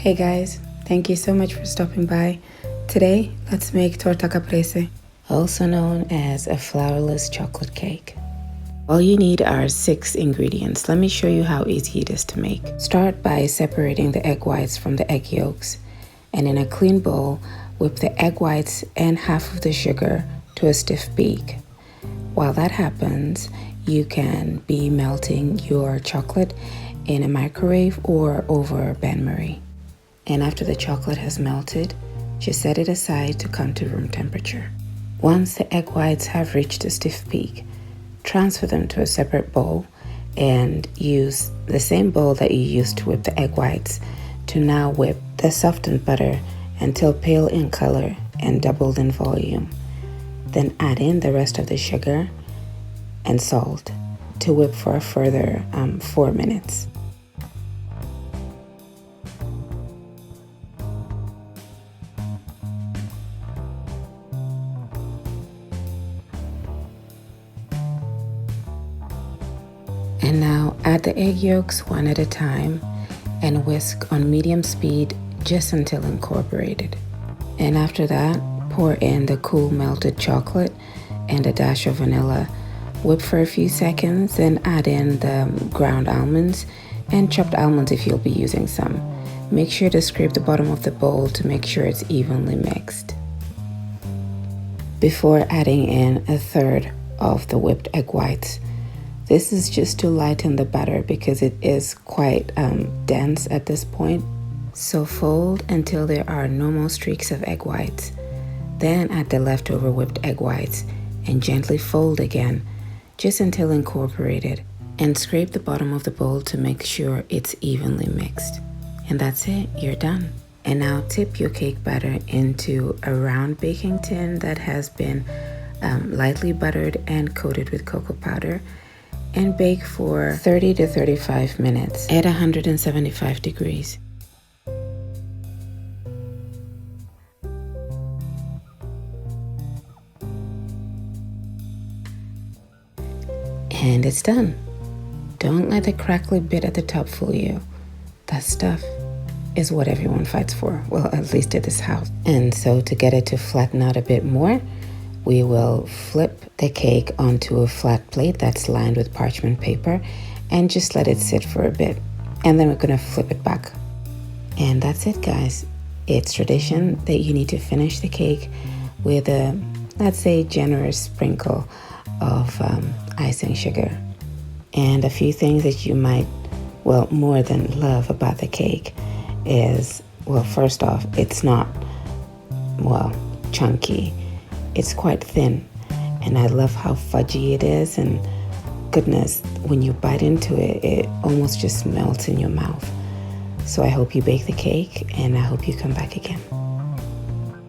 Hey guys, thank you so much for stopping by. Today, let's make Torta Caprese, also known as a flourless chocolate cake. All you need are 6 ingredients. Let me show you how easy it is to make. Start by separating the egg whites from the egg yolks, and in a clean bowl, whip the egg whites and half of the sugar to a stiff peak. While that happens, you can be melting your chocolate in a microwave or over bain-marie. And after the chocolate has melted, just set it aside to come to room temperature. Once the egg whites have reached a stiff peak, transfer them to a separate bowl and use the same bowl that you used to whip the egg whites to now whip the softened butter until pale in color and doubled in volume. Then add in the rest of the sugar and salt to whip for a further 4 minutes. And now add the egg yolks one at a time and whisk on medium speed just until incorporated. And after that, pour in the cool melted chocolate and a dash of vanilla. Whip for a few seconds, then add in the ground almonds and chopped almonds if you'll be using some. Make sure to scrape the bottom of the bowl to make sure it's evenly mixed. Before adding in a third of the whipped egg whites. This is just to lighten the batter because it is quite dense at this point. So fold until there are no more streaks of egg whites. Then add the leftover whipped egg whites and gently fold again, just until incorporated, and scrape the bottom of the bowl to make sure it's evenly mixed. And that's it, you're done. And now tip your cake batter into a round baking tin that has been lightly buttered and coated with cocoa powder, and bake for 30 to 35 minutes at 175 degrees. And it's done. Don't let the crackly bit at the top fool you. That stuff is what everyone fights for, well, at least at this house. And so to get it to flatten out a bit more, we will flip the cake onto a flat plate that's lined with parchment paper and just let it sit for a bit. And then we're gonna flip it back. And that's it, guys. It's tradition that you need to finish the cake with a, let's say, generous sprinkle of icing sugar. And a few things that you might, well, more than love about the cake is, well, first off, it's not, well, chunky. It's quite thin, and I love how fudgy it is, and goodness, when you bite into it, it almost just melts in your mouth. So I hope you bake the cake, and I hope you come back again.